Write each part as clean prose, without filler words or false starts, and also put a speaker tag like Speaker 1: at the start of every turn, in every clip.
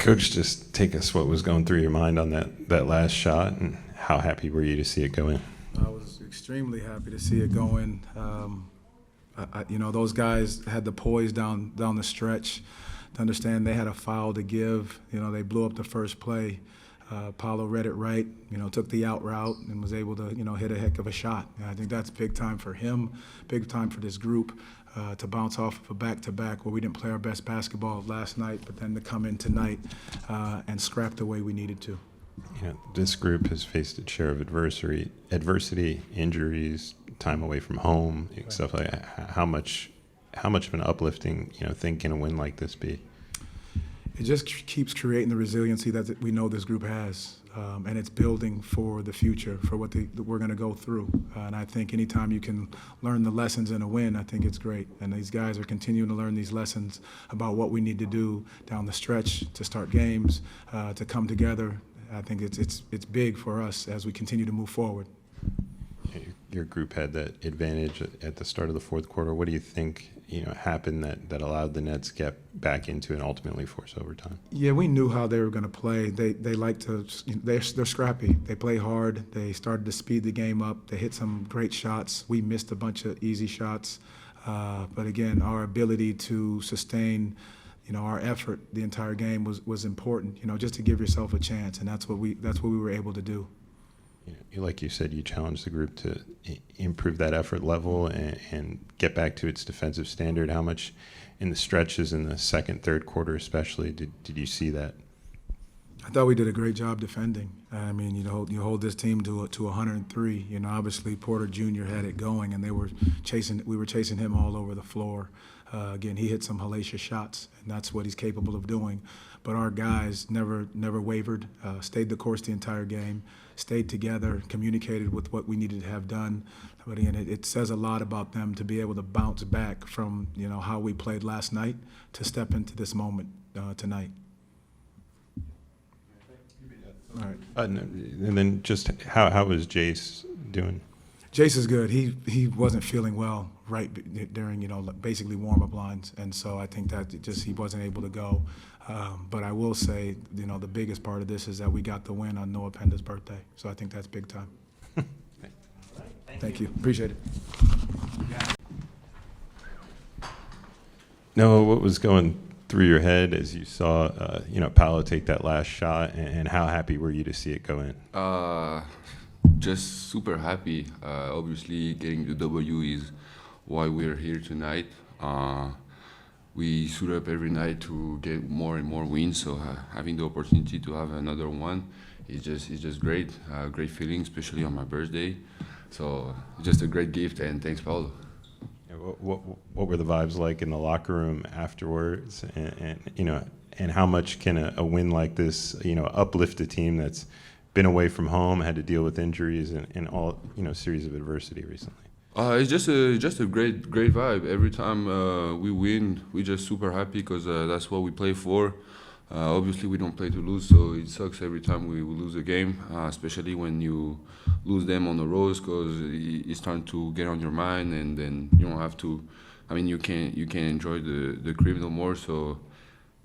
Speaker 1: Coach, just take us what was going through your mind on that last shot, and how happy were you to see it go in?
Speaker 2: I was extremely happy to see it go in. Those guys had the poise down the stretch to understand they had a foul to give. They blew up the first play. Paolo read it right, took the out route and was able to, hit a heck of a shot. And I think that's big time for him, big time for this group to bounce off of a back-to-back where we didn't play our best basketball last night, but then to come in tonight and scrap the way we needed to.
Speaker 1: This group has faced its share of adversity, injuries, time away from home, right. Stuff like that. How much of an uplifting, thing can a win like this be?
Speaker 2: It just keeps creating the resiliency that we know this group has, and it's building for the future, for what we're going to go through. And I think anytime you can learn the lessons in a win, I think it's great. And these guys are continuing to learn these lessons about what we need to do down the stretch to start games, to come together. I think it's big for us as we continue to move forward.
Speaker 1: Your group had that advantage at the start of the fourth quarter. What do you think happened that allowed the Nets to get back into and ultimately force overtime?
Speaker 2: Yeah, we knew how they were going to play. They like to. They're scrappy. They play hard. They started to speed the game up. They hit some great shots. We missed a bunch of easy shots, but again, our ability to sustain our effort the entire game was important, just to give yourself a chance, and that's what we were able to do.
Speaker 1: Like you said, you challenged the group to improve that effort level and get back to its defensive standard. How much in the stretches in the second, third quarter especially did you see that?
Speaker 2: I thought we did a great job defending. I mean, you hold this team to 103. Obviously Porter Jr. had it going, and we were chasing him all over the floor. Again, he hit some hellacious shots, and that's what he's capable of doing. But our guys never wavered, stayed the course the entire game, stayed together, communicated with what we needed to have done. But again, it says a lot about them to be able to bounce back from how we played last night to step into this moment tonight. All right.
Speaker 1: And then just how was Jace doing?
Speaker 2: Jace is good. He wasn't feeling well right during basically warm-up lines, and so I think that he wasn't able to go. But I will say the biggest part of this is that we got the win on Noah Penda's birthday, so I think that's big time. Thank you. Appreciate it.
Speaker 1: Noah, what was going through your head as you saw Paolo take that last shot, and how happy were you to see it go in?
Speaker 3: Just super happy. Obviously, getting the W is why we're here tonight. We suit up every night to get more and more wins. So having the opportunity to have another one is just great. Great feeling, especially on my birthday. So just a great gift, and thanks, Paolo.
Speaker 1: What were the vibes like in the locker room afterwards, and how much can a win like this uplift a team that's been away from home, had to deal with injuries and all series of adversity recently?
Speaker 3: It's just a great vibe. Every time we win, we're just super happy because that's what we play for. Obviously, we don't play to lose, so it sucks every time we lose a game, especially when you lose them on the road, because it's starting to get on your mind, and then you don't have to. I mean, you can't enjoy the crib no more. So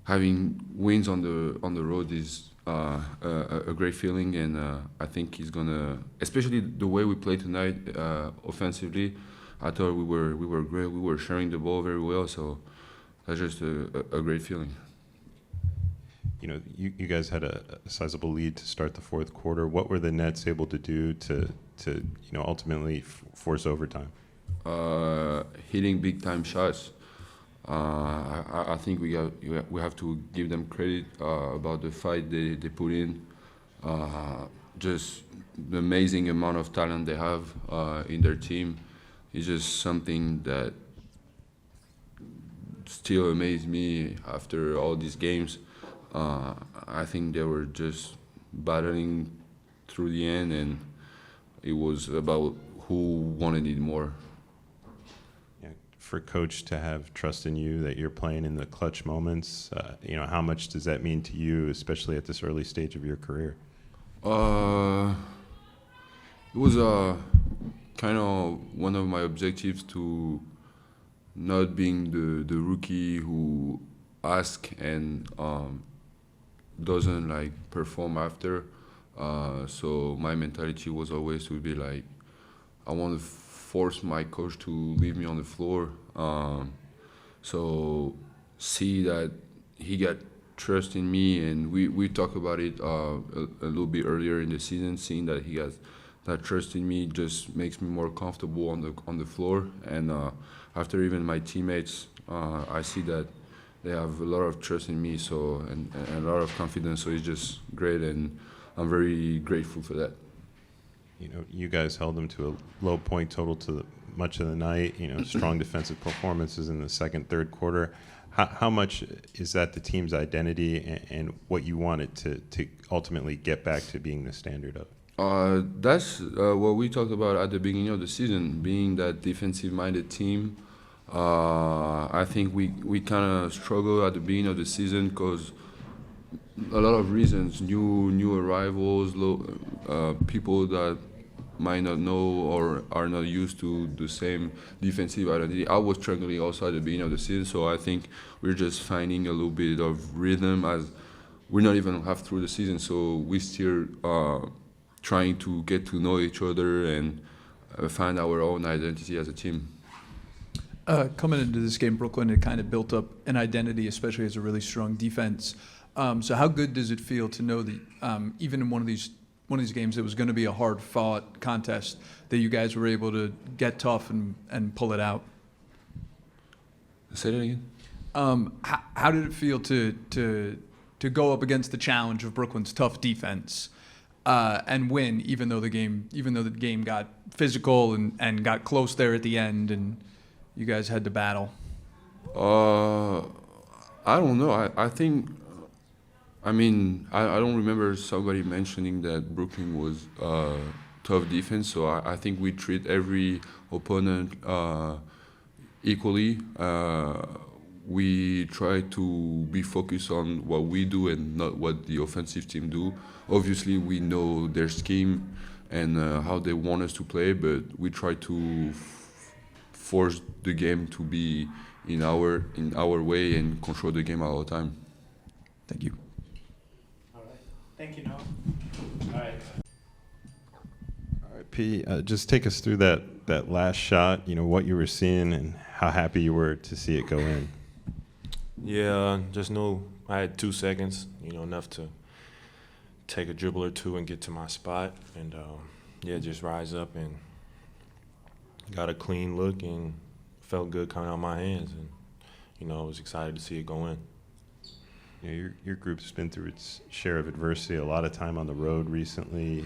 Speaker 3: having wins on the road is a great feeling, and I think he's gonna, especially the way we played tonight offensively. I thought we were great. We were sharing the ball very well, so that's just a great feeling.
Speaker 1: You guys had a sizable lead to start the fourth quarter. What were the Nets able to do to ultimately force overtime?
Speaker 3: Hitting big time shots. I think we have to give them credit about the fight they put in. Just the amazing amount of talent they have in their team is just something that still amazes me after all these games. I think they were just battling through the end, and it was about who wanted it more.
Speaker 1: For coach to have trust in you that you're playing in the clutch moments, how much does that mean to you, especially at this early stage of your career?
Speaker 3: It was kind of one of my objectives to not being the rookie who ask and doesn't like perform after. So my mentality was always to be like, I want to force my coach to leave me on the floor. So see that he got trust in me, and we talked about it a little bit earlier in the season. Seeing that he has that trust in me just makes me more comfortable on the floor. And after even my teammates, I see that they have a lot of trust in me, so and a lot of confidence. So it's just great, and I'm very grateful for that.
Speaker 1: You know, you guys held them to a low point total to much of the night. You know, strong defensive performances in the second, third quarter. How much is that the team's identity and what you want it to ultimately get back to being the standard of?
Speaker 3: That's what we talked about at the beginning of the season, being that defensive-minded team. I think we kind of struggled at the beginning of the season because a lot of reasons, new arrivals, people that might not know or are not used to the same defensive identity. I was struggling also at the beginning of the season, so I think we're just finding a little bit of rhythm as we're not even half through the season, so we still trying to get to know each other and find our own identity as a team.
Speaker 4: Coming into this game, Brooklyn had kind of built up an identity, especially as a really strong defense. So how good does it feel to know that even in one of these games, it was going to be a hard-fought contest, that you guys were able to get tough and pull it out?
Speaker 3: Say that again.
Speaker 4: How did it feel to go up against the challenge of Brooklyn's tough defense and win, even though the game got physical and got close there at the end, and you guys had to battle?
Speaker 3: I don't know. I think. I mean, I don't remember somebody mentioning that Brooklyn was tough defense, so I think we treat every opponent equally. We try to be focused on what we do and not what the offensive team do. Obviously, we know their scheme and how they want us to play, but we try to force the game to be in our way and control the game all the time.
Speaker 4: Thank you.
Speaker 5: Thank you, Noah. All right.
Speaker 1: All right, P, just take us through that last shot, you know, what you were seeing and how happy you were to see it go in.
Speaker 6: Yeah, just knew I had 2 seconds, you know, enough to take a dribble or two and get to my spot. And, just rise up and got a clean look and felt good coming out of my hands. And, you know, I was excited to see it go in.
Speaker 1: You know, your group's been through its share of adversity, a lot of time on the road recently,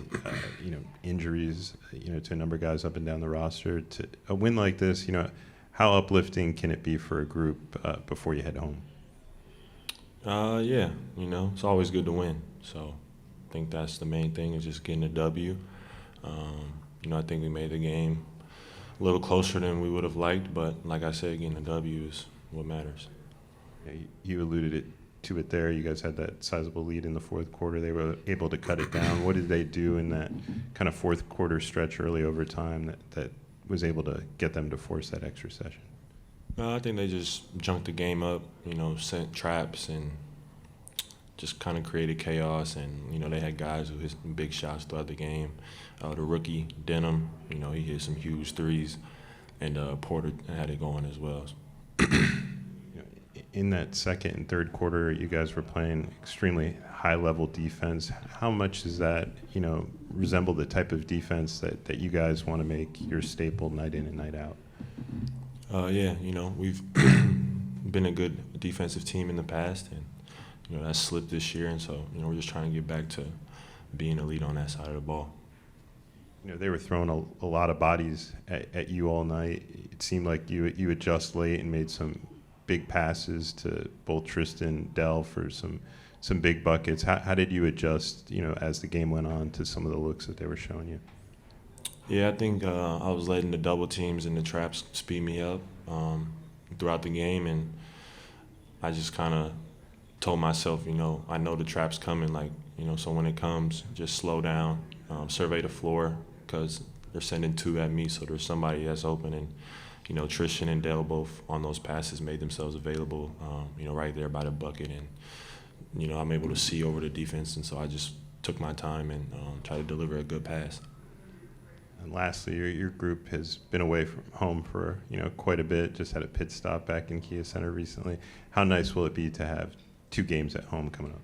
Speaker 1: injuries, to a number of guys up and down the roster. To a win like this, how uplifting can it be for a group before you head home?
Speaker 6: It's always good to win. So I think that's the main thing, is just getting a W. I think we made the game a little closer than we would have liked, but like I said, getting a W is what matters.
Speaker 1: Yeah, you alluded to it there. You guys had that sizable lead in the fourth quarter. They were able to cut it down. What did they do in that kind of fourth quarter stretch early overtime that was able to get them to force that extra session?
Speaker 6: I think they just junked the game up, sent traps and just kind of created chaos. And, they had guys who hit some big shots throughout the game. The rookie, Denham, he hit some huge threes. And Porter had it going as well.
Speaker 1: In that second and third quarter, you guys were playing extremely high-level defense. How much does that, resemble the type of defense that you guys want to make your staple night in and night out?
Speaker 6: We've been a good defensive team in the past, and, that slipped this year. And so, we're just trying to get back to being elite on that side of the ball.
Speaker 1: They were throwing a lot of bodies at you all night. It seemed like you adjust late and made some big passes to both Tristan, Dell for some big buckets. How did you adjust, as the game went on, to some of the looks that they were showing you?
Speaker 6: Yeah, I think I was letting the double teams and the traps speed me up throughout the game, and I just kind of told myself, I know the trap's coming, so when it comes, just slow down, survey the floor, because they're sending two at me, so there's somebody that's open. And Tristan and Dell both on those passes made themselves available, right there by the bucket. And I'm able to see over the defense, and so I just took my time and tried to deliver a good pass.
Speaker 1: And lastly, your group has been away from home for quite a bit. Just had a pit stop back in Kia Center recently. How nice will it be to have 2 games at home coming up?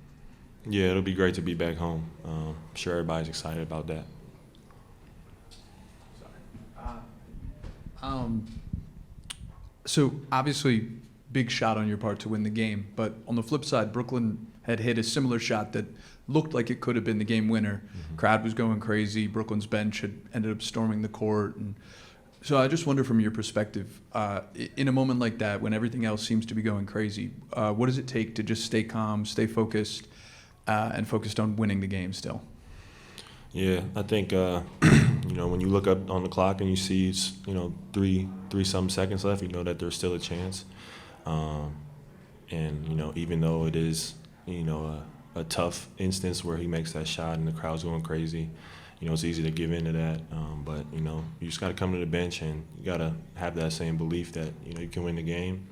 Speaker 6: Yeah, it'll be great to be back home. I'm sure everybody's excited about that.
Speaker 4: So obviously, big shot on your part to win the game. But on the flip side, Brooklyn had hit a similar shot that looked like it could have been the game winner. Crowd was going crazy. Brooklyn's bench had ended up storming the court. And so I just wonder, from your perspective, in a moment like that, when everything else seems to be going crazy, what does it take to just stay calm, stay focused, and focused on winning the game still?
Speaker 6: Yeah, I think when you look up on the clock and you see it's three some seconds left, you know that there's still a chance. And even though it is a tough instance where he makes that shot and the crowd's going crazy, it's easy to give in to that. But you just got to come to the bench and you got to have that same belief that you can win the game.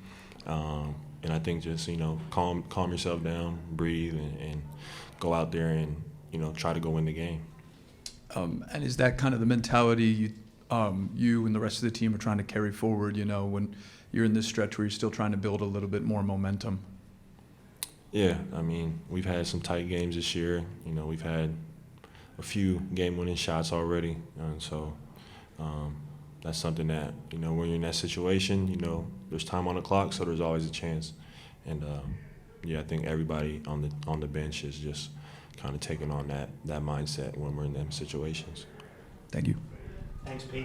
Speaker 6: And I think just calm yourself down, breathe, and go out there and try to go win the game.
Speaker 4: And is that kind of the mentality you and the rest of the team are trying to carry forward, when you're in this stretch where you're still trying to build a little bit more momentum?
Speaker 6: Yeah, I mean, we've had some tight games this year. We've had a few game-winning shots already. And so that's something that, when you're in that situation, there's time on the clock, so there's always a chance. And, I think everybody on the bench is just kind of taking on that mindset when we're in them situations.
Speaker 4: Thank you.
Speaker 5: Thanks, Pete.